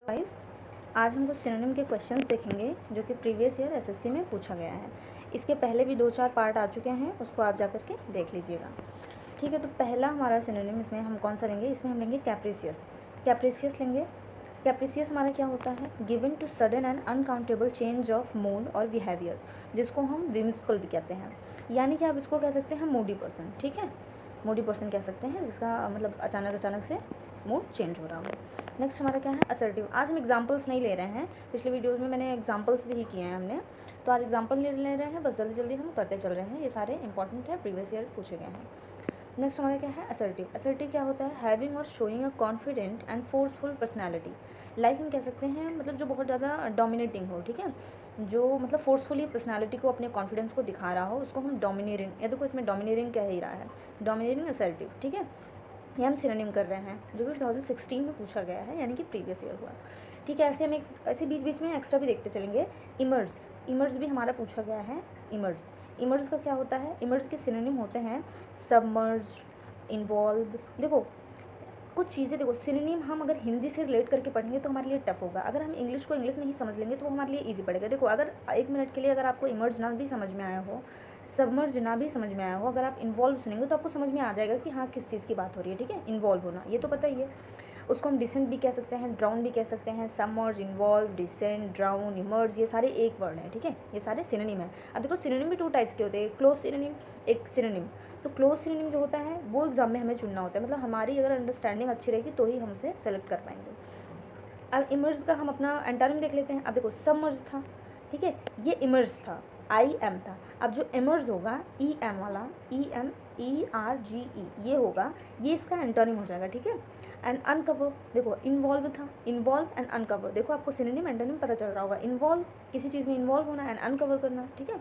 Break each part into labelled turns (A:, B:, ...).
A: Guys, आज हम कुछ सिनोनिम के क्वेश्चंस देखेंगे जो कि प्रीवियस ईयर एसएससी में पूछा गया है। इसके पहले भी 2-4 पार्ट आ चुके हैं, उसको आप जाकर के देख लीजिएगा। ठीक है, तो पहला हमारा सिनोनिम इसमें हम कौन सा लेंगे? इसमें हम लेंगे कैप्रिसियस। कैप्रिसियस लेंगे। कैप्रिसियस हमारा क्या होता है? Given to sudden and uncountable change of mood और बिहेवियर, जिसको हम विम्सिकल भी कहते हैं। यानी कि आप इसको कह सकते हैं मूडी पर्सन। ठीक है, मूडी पर्सन कह सकते हैं, जिसका मतलब अचानक से मूड चेंज हो रहा हो। नेक्स्ट हमारा क्या है? असर्टिव। आज हम एग्जांपल्स नहीं ले रहे हैं, पिछले वीडियोज़ में मैंने एग्जांपल्स भी ही किए हैं हमने, तो आज एग्जांपल ले रहे हैं, बस जल्दी जल्दी हम करते चल रहे हैं। ये सारे इंपॉर्टेंट है, प्रीवियस ईयर पूछे गए हैं। नेक्स्ट हमारा क्या है? असर्टिव। असर्टिव क्या होता है? हैविंग और showing a confident and forceful personality. Like हम कह सकते हैं मतलब जो बहुत ज़्यादा डोमिनेटिंग हो। ठीक है, जो मतलब फोर्सफुली पर्सनैलिटी को, अपने कॉन्फिडेंस को दिखा रहा हो, उसको हम डोमिनेटिंग, या देखो इसमें डोमिनेटिंग कह ही रहा है, डोमिनेटिंग असर्टिव। ठीक है, ये हम सिनोनिम कर रहे हैं जो कि 2016 में पूछा गया है, यानी कि प्रीवियस ईयर हुआ। ठीक है, ऐसे हम एक ऐसे बीच बीच में एक्स्ट्रा भी देखते चलेंगे। इमर्स। इमर्स भी हमारा पूछा गया है। इमर्स। इमर्स का क्या होता है? इमर्स के सिनोनिम होते हैं सबमर्ज, इन्वॉल्व। देखो कुछ चीज़ें, देखो सिनोनिम हम अगर हिंदी से रिलेट करके पढ़ेंगे तो हमारे लिए टफ होगा। अगर हम इंग्लिश को इंग्लिश में ही समझ लेंगे तो वो हमारे लिए ईजी पड़ेगा। देखो अगर 1 मिनट के लिए अगर आपको इमर्ज ना भी समझ में आया हो, सबमर्ज ना भी समझ में आया हो, अगर आप इन्वॉल्व सुनेंगे तो आपको समझ में आ जाएगा कि हाँ किस चीज़ की बात हो रही है। ठीक है, इन्वॉल्व होना ये तो पता ही है। उसको हम डिसेंट भी कह सकते हैं, ड्राउन भी कह सकते हैं। Submerge, involve, descent, drown, emerge, ये सारे एक वर्ड हैं। ठीक है, ये सारे सिनोनिम है। अब देखो सिनोनिम भी 2 टाइप्स के होते हैं, क्लोज सिनोनिम, एक सिनोनिम। तो क्लोज सिनोनिम जो होता है वो एग्जाम में हमें चुनना होता है, मतलब हमारी अगर अंडरस्टैंडिंग अच्छी रहेगी तो ही हम उसे सेलेक्ट कर पाएंगे। अब इमर्ज का हम अपना एंटोनिम देख लेते हैं। अब देखो सबमर्ज था, ठीक है, ये इमर्ज था, आई एम था। अब जो इमर्ज होगा, ई एम वाला, E M E R G ई, ये होगा, ये इसका एंटोनिम हो जाएगा। ठीक है, एंड अनकवर। देखो इन्वॉल्व था, इन्वॉल्व एंड अनकवर। देखो आपको सिनोनिम एंटोनिम पता चल रहा होगा। इन्वॉल्व, किसी चीज़ में इन्वॉल्व होना, एंड अनकवर करना। ठीक है,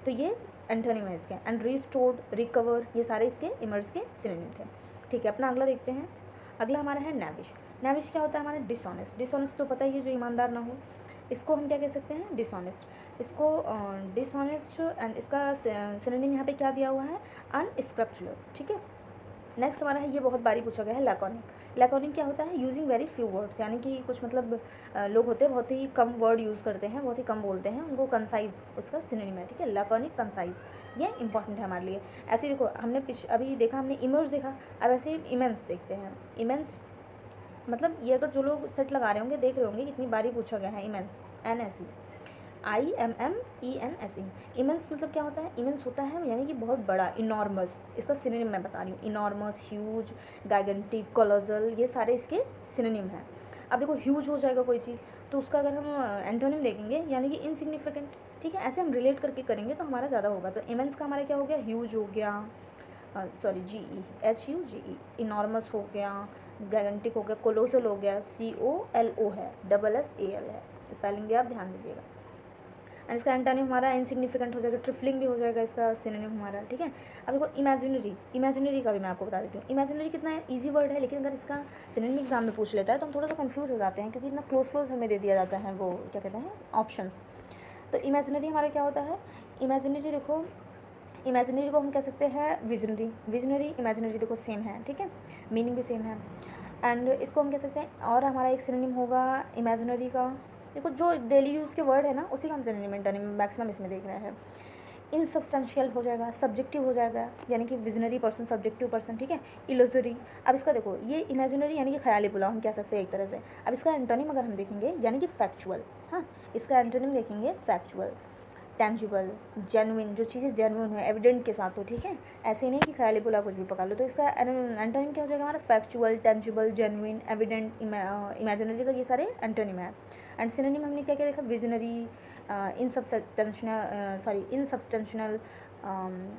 A: तो ये एंटोनिम है इसके। एंड रिस्टोर्ड, रिकवर, ये सारे इसके इमर्ज के सिनोनिम थे। ठीक है, अपना अगला देखते हैं। अगला हमारा है नैविश। नैविश क्या होता है हमारा? डिसऑनेस्ट। डिसऑनेस्ट तो पता ही है, जो ईमानदार ना हो, इसको हम क्या कह सकते हैं? डिसऑनेस्ट। इसको डिसऑनेस्ट, एंड इसका सिनोनिम यहाँ पे क्या दिया हुआ है? अनस्क्रप्चुलस। ठीक है, नेक्स्ट हमारा है, ये बहुत बारी पूछा गया है, लैकोनिक। लैकोनिक क्या होता है? यूजिंग वेरी फ्यू वर्ड्स, यानी कि कुछ मतलब लोग होते हैं बहुत ही कम वर्ड यूज़ करते हैं, बहुत ही कम बोलते हैं, उनको कंसाइज उसका सिनोनिम है। ठीक है, लैकोनिक, कंसाइज, ये इंपॉर्टेंट है हमारे लिए। ऐसे देखो हमने अभी देखा, हमने इमर्स देखा, अब ऐसे इमेंस देखते हैं। इमेंस मतलब ये अगर जो लोग सेट लगा रहे होंगे देख रहे होंगे कितनी बारी पूछा गया है। Immense, N S E, I M M E N S E. Immense मतलब क्या होता है? इमेंस होता है यानी कि बहुत बड़ा, इनॉर्मस। इसका सिनोनिम मैं बता रही हूँ, इनॉर्मस, ह्यूज, गाइगेंटिक, कोलोसल, ये सारे इसके सिनोनिम हैं। अब देखो ह्यूज हो जाएगा कोई चीज़, तो उसका अगर हम एंटोनिम देखेंगे यानी कि इनसिग्निफिकेंट। ठीक है, ऐसे हम रिलेट करके करेंगे तो हमारा ज़्यादा होगा। तो इमेंस का हमारा क्या हो गया? ह्यूज हो गया, सॉरी जी ई, एच यू जी ई। इनॉर्मस हो गया, गाइगेंटिक हो गया, कोलोसल हो गया, सी ओ एल ओ है, डबल एस ए एल है, स्पेलिंग भी आप ध्यान दीजिएगा। एंड इसका एंटोनिम हमारा इनसिग्निफिकेंट हो जाएगा, ट्रिफलिंग भी हो जाएगा इसका सिनोनिम हमारा। ठीक है, अब देखो इमेजिनरी। इमेजिनरी का भी मैं आपको बता देती हूँ। इमेजिनरी कितना ईजी वर्ड है, लेकिन अगर इसका सिनोनिम एग्जाम में पूछ लेता है तो हम थोड़ा सा कंफ्यूज हो जाते हैं, क्योंकि इतना क्लोज हमें दे दिया जाता है, वो क्या कहते हैं, ऑप्शन। तो इमेजिनरी हमारा क्या होता है? इमेजिनरी देखो, इमेजिनरी को हम कह सकते हैं विजनरी। विजनरी, इमेजिनरी देखो सेम है। ठीक है, मीनिंग भी सेम है। एंड इसको हम कह सकते हैं, और हमारा एक सिनोनिम होगा इमेजिनरी का, देखो जो डेली यूज़ के वर्ड है ना, उसी का हम सिनोनिम एंटोनिम मैक्सिमम इसमें देख रहे हैं। इनसब्सटेंशियल हो जाएगा, सब्जेक्टिव हो जाएगा, यानी कि विजनरी पर्सन, सब्जेक्टिव पर्सन। ठीक है, इलोजरी। अब इसका देखो, ये इमेजिनरी यानी कि ख्याली पुलाव हम कह सकते हैं एक तरह से। अब इसका एंटोनिम अगर हम देखेंगे यानी कि फैक्चुअल। हाँ, इसका एंटोनिम देखेंगे फैक्चुअल, टेंजिबल, जेन्युइन, जो चीज़ें जेन्युइन है, एविडेंट के साथ हो। ठीक है, ऐसे नहीं कि ख्याली पुलाव कुछ भी पका लो। तो इसका एंटोनिम क्या हो जाएगा हमारा? Factual, tangible, genuine, evident, imaginary का ये सारे एंटोनिम है। एंड सिनोनिम हमने क्या क्या देखा? विजनरी, इनसब्सटेंशनल,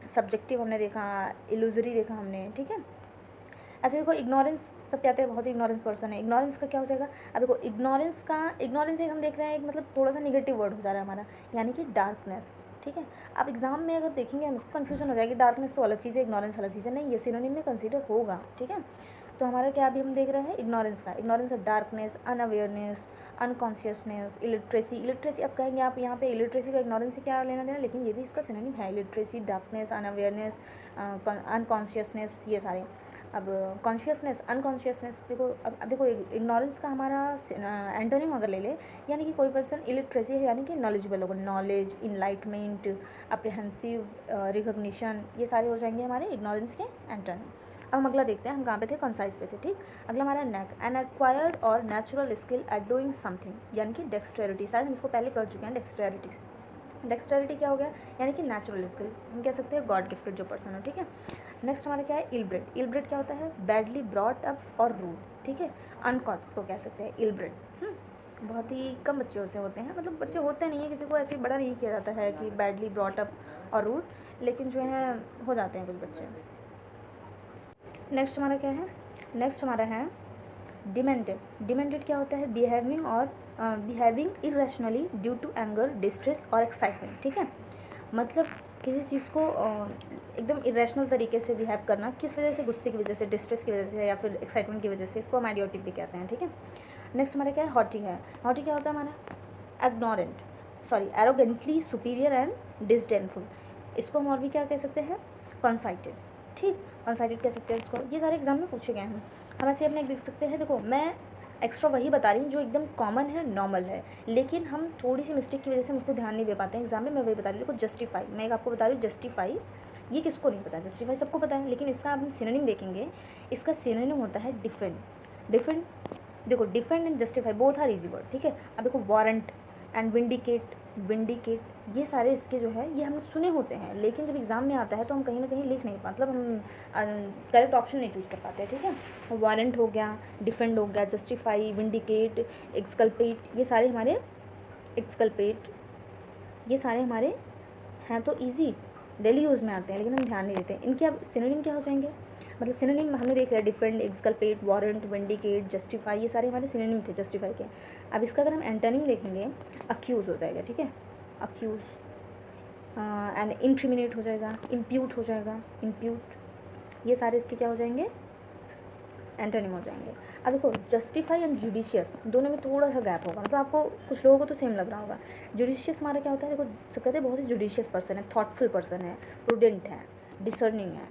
A: सब्जेक्टिव हमने देखा, इलूजरी देखा हमने। ठीक है, ऐसे देखो इग्नोरेंस, सब कहते हैं बहुत ही इग्नोरेंस पर्सन है। इग्नोरेंस का क्या हो जाएगा? अब देखो इग्नोरेंस एक हम देख रहे हैं, एक मतलब थोड़ा सा निगेटिव वर्ड हो जा रहा है हमारा, यानी कि डार्कनेस। ठीक है, अब एग्जाम में अगर देखेंगे हम इसको कन्फ्यूजन हो जाएगी, डार्कनेस तो अलग चीज़ है, इग्नोरेंस अलग चीज़ है। नहीं, ये सिनोनिम में कंसीडर होगा। ठीक है, तो हमारा क्या अभी हम देख रहे हैं? इग्नोरेंस का darkness, unawareness, unconsciousness, illiteracy. Illiteracy अब कहेंगे आप यहाँ पे इलिटरेसी का इग्नोरेंस से क्या लेना देना, लेकिन ये भी इसका सिनोनिम है, इलिटरेसी, डार्कनेस, अनअवेयरनेस, अनकॉन्शियसनेस, ये सारे। अब कॉन्शियसनेस, अनकॉन्शियसनेस, देखो अब देखो इग्नोरेंस का हमारा एंटोनिम अगर ले ले, यानी कि कोई पर्सन इलिटरेसी है यानी कि नॉलेजेबल होगा, नॉलेज, इनलाइटमेंट, अप्रीहेंसिव, रिकॉग्निशन, ये सारे हो जाएंगे हमारे इग्नोरेंस के एंटोनिम। अब हम अगला देखते हैं, हम कहाँ पे थे, कंसाइज पे थे, ठीक। अगला हमारा नेक, एन एक्वायर्ड और natural skill at doing something, यानी कि डेक्सटेरिटी, शायद हम इसको पहले कर चुके हैं, डेक्सटेरिटी। डेक्सटेरिटी क्या हो गया, यानी कि नेचुरल स्किल, हम कह सकते हैं गॉड गिफ्टेड जो पर्सन हो, ठीक है। नेक्स्ट हमारा क्या है, इलब्रेड। इलब्रेड क्या होता है, बैडली ब्रॉट अप और रूड, ठीक है। अनकॉट को कह सकते हैं इलब्रेड। बहुत ही कम बच्चों से होते हैं, मतलब बच्चे होते नहीं है, किसी को ऐसे बड़ा नहीं किया जाता है कि बैडली ब्रॉट अप और रूड, लेकिन जो है हो जाते हैं कुछ बच्चे। नेक्स्ट हमारा क्या है, नेक्स्ट हमारा है डिमेंटेड। डिमेंटेड क्या होता है, behaving irrationally due to anger, distress और एक्साइटमेंट, ठीक है। मतलब किसी चीज़ को एकदम इरेशनल तरीके से बिहेव करना, किस वजह से, गुस्से की वजह से, डिस्ट्रेस की वजह से या फिर एक्साइटमेंट की वजह से, इसको हम आइडियोटिक भी कहते हैं, ठीक है। नेक्स्ट हमारा क्या है, हॉटी है। हॉटी क्या होता है हमारा, एरोगेंटली सुपीरियर एंड डिसडेनफुल, इसको हम और भी क्या कह सकते हैं, कॉन्साइटेड, ठीक, कॉन्साइटेड कह सकते हैं इसको। ये सारे एग्जाम में पूछे गए हैं। हम ऐसे अपने देख सकते हैं, देखो मैं एक्स्ट्रा वही बता रही हूँ जो एकदम कॉमन है, नॉर्मल है, लेकिन हम थोड़ी सी मिस्टेक की वजह से हम उसको ध्यान नहीं दे पाते हैं एग्जाम में। मैं वही बता रही हूँ, देखो जस्टिफाई, मैं एक आपको बता रही हूँ जस्टिफाई, ये किसको नहीं पता, जस्टिफाई सबको पता है, लेकिन इसका हम सिनोनिम देखेंगे, इसका सिनोनिम होता है डिफेंड। डिफेंड, देखो defend and justify both are easy word, ठीक है। अब देखो वारंट एंड विंडिकेट, विंडिकेट, ये सारे इसके जो है ये हमने सुने होते हैं, लेकिन जब एग्ज़ाम में आता है तो हम कहीं ना कहीं लिख नहीं पाते, मतलब हम करेक्ट ऑप्शन नहीं चूज़ कर पाते हैं, ठीक है। वारंट हो गया, डिफेंड हो गया, जस्टिफाई, विंडिकेट, एक्सकल्पेट, ये सारे हमारे, एक्सकल्पेट, ये सारे हमारे हैं तो ईजी, डेली यूज़ में आते हैं, लेकिन हम ध्यान नहीं देते। इनके अब सिनोनिम क्या हो जाएंगे, मतलब सिनोनिम हमने देख लिया, defend, exculpate, warrant, vindicate, justify, ये सारे हमारे सिनोनिम थे जस्टिफाई के। अब इसका अगर हम एंटोनिम देखेंगे, अक्यूज़ हो जाएगा, ठीक है, अक्यूज़, एंड इंक्रिमिनेट हो जाएगा, इम्प्यूट हो जाएगा, इम्प्यूट, ये सारे इसके क्या हो जाएंगे, एंटोनिम हो जाएंगे। अब देखो जस्टिफाई एंड जुडिशियस, दोनों में थोड़ा सा गैप होगा, मतलब आपको कुछ लोगों को तो सेम लग रहा होगा। जुडिशियस हमारा क्या होता है, देखो सब कहते हैं बहुत ही जुडिशियस पर्सन है, थॉटफुल पर्सन है, प्रूडेंट है, डिसर्निंग है,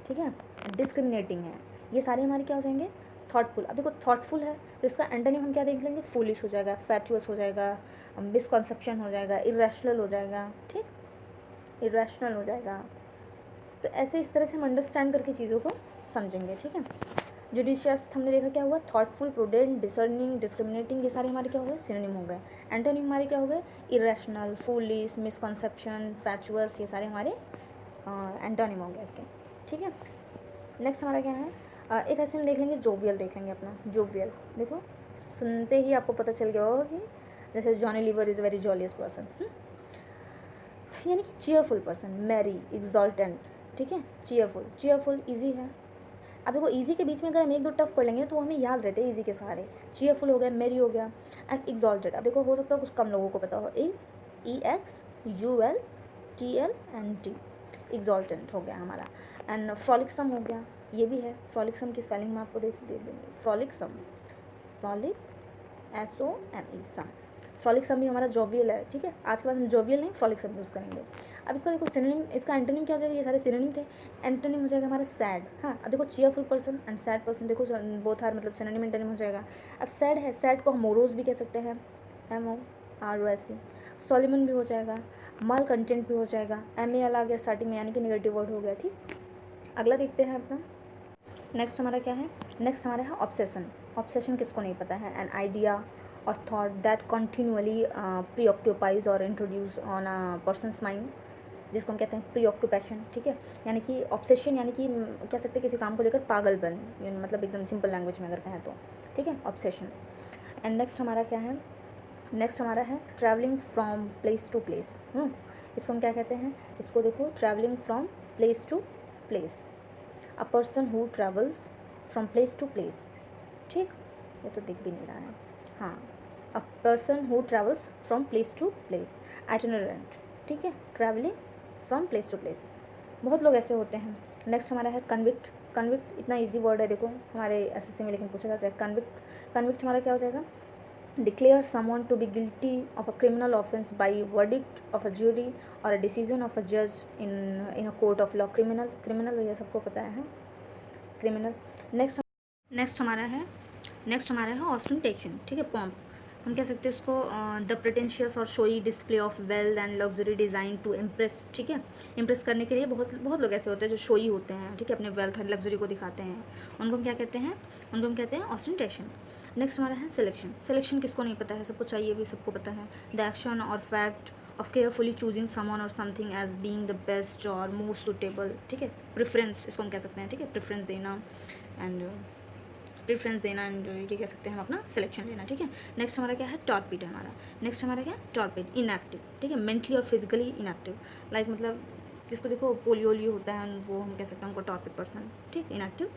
A: ठीक है, डिस्क्रिमिनेटिंग है, ये सारे हमारे क्या हो जाएंगे, थॉटफुल। अब देखो थॉटफुल है तो इसका एंटोनिम हम क्या देख लेंगे, फूलिश हो जाएगा, फैचुअस हो जाएगा, मिसकॉन्सेप्शन हो जाएगा, इरेशनल हो जाएगा, ठीक, इरेशनल हो जाएगा। तो ऐसे इस तरह से हम अंडरस्टैंड करके चीज़ों को समझेंगे, ठीक है। जुडिशियस हमने देखा क्या हुआ, थॉटफुल, प्रूडेंट, डिसर्निंग, डिस्क्रिमिनेटिंग, ये सारे हमारे क्या हो गए, सिनोनिम हो गए। एंटोनिम हमारे क्या हो गए, इरेशनल, फूलिश, मिसकॉन्सेप्शन, फैचुअस, ये सारे हमारे एंटोनिम हो गए इसके, ठीक है। नेक्स्ट हमारा क्या है, एक ऐसे हम देख लेंगे, जोवियल देख लेंगे अपना, जोवियल, देखो सुनते ही आपको पता चल गया होगा कि जैसे Johnny Lever is very jovial person, यानी कि चीयरफुल पर्सन, मैरी, एक्सॉल्टेंट, ठीक है, चीयरफुल, चीयरफुल ईजी है। अब देखो ईजी के बीच में अगर हम एक दो टफ पढ़ लेंगे तो हमें याद रहते हैं ईजी के सहारे। चीयरफुल हो गया, मैरी हो गया, एंड एक्सॉल्टेड, अब देखो हो सकता है कुछ कम लोगों को पता हो, EXULTL एक्सॉल्टेंट हो गया हमारा। एंड फ्रॉलिक्सम हो गया, ये भी है, फ्रॉलिक्सम की स्पेलिंग में आपको देख देंगे, फ्रॉलिक्सम, फ्रॉलिक SOME, सम, फ्रॉलिक्सम भी हमारा जोवियल है, ठीक है। आज के बाद हम जोवियल नहीं फ्रॉलिक्सम यूज़ करेंगे। अब इसका देखो सिनोनिम, इसका एंटोनिम क्या हो जाएगा, ये सारे सिनोनिम थे, एंटोनिम हो जाएगा हमारा सैड। हाँ, अब देखो cheerful person and sad person, देखो बोथ आर, मतलब सिनोनिम एंटोनिम हो जाएगा। अब सैड है, सैड को हम मोरोज भी कह सकते हैं, MOROS, सॉलिमन भी हो जाएगा, माल कंटेंट भी हो जाएगा, MAL आ गया स्टार्टिंग में, यानी कि नेगेटिव वर्ड हो गया, ठीक। अगला देखते हैं अपना, नेक्स्ट हमारा क्या है, नेक्स्ट हमारा है ऑब्सेशन। ऑब्सेशन किसको नहीं पता है, एन आइडिया और थॉट दैट कंटिन्यूअली प्रीऑक्यूपाइज और introduce on a person's mind, जिसको हम कहते हैं प्रीऑक्यूपेशन, ठीक है। यानी कि ऑब्सेशन यानी कि कह सकते हैं किसी काम को लेकर पागलपन, मतलब एकदम सिंपल लैंग्वेज में अगर कहें तो, ठीक है, ऑब्सेशन। एंड नेक्स्ट हमारा क्या है, नेक्स्ट हमारा है travelling from place to place. इसको हम क्या कहते हैं, इसको देखो, travelling from place to place, a person who travels from place to place, ठीक, ये तो दिख भी नहीं रहा है, हाँ, a person who travels from place to place, itinerant, ठीक है, travelling from place to place, बहुत लोग ऐसे होते हैं। नेक्स्ट हमारा है कन्विक्ट। कन्विक्ट इतना इजी वर्ड है, देखो हमारे SSC में लेकिन पूछा जाता है कन्विक्ट। कन्विक्ट हमारा क्या हो जाएगा, declare someone to be guilty of a criminal offence by verdict of a jury और अ डिसीजन ऑफ अ जज in a court of law. Criminal, criminal भैया सबको पता है, क्रिमिनल। नेक्स्ट हमारा है ऑस्टेंटेशन, ठीक है, पॉम्प। हम कह सकते हैं उसको द प्रिटेंशियस और showy display of wealth and luxury design to impress, ठीक है, इम्प्रेस करने के लिए बहुत बहुत लोग ऐसे होते हैं जो शोई होते हैं, ठीक है, अपने वेल्थ एंड लग्जरी को दिखाते हैं, उनको हम क्या कहते हैं, उनको हम कहते हैं ऑस्टेंटेशन। नेक्स्ट हमारा है सिलेक्शन किसको नहीं पता है, सबको चाहिए भी, सबको पता है। द एक्शन और fact of carefully choosing someone और something as being the best और मोस्ट सुटेबल, ठीक है, प्रेफरेंस इसको हम कह सकते हैं, ठीक है, प्रेफरेंस देना एंड ये कह सकते हैं हम अपना सिलेक्शन लेना, ठीक है। नेक्स्ट हमारा क्या है, टॉर्पिड है हमारा, टॉर्पिड, इनएक्टिव, ठीक है, मेंटली और फिजिकली इनएक्टिव, लाइक मतलब जिसको देखो पोलियो होता है वो हम कह सकते हैं उनको टॉर्पिड पर्सन, ठीक, इनएक्टिव।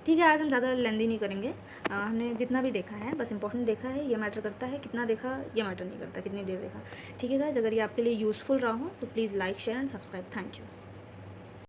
A: ठीक है, आज हम ज़्यादा लेंदी नहीं करेंगे, हमने जितना भी देखा है बस इंपॉर्टेंट देखा है, ये मैटर करता है, कितना देखा ये मैटर नहीं करता, कितनी देर देखा, ठीक है गाइस। अगर ये आपके लिए यूज़फुल रहा हो तो please like share and subscribe. Thank you.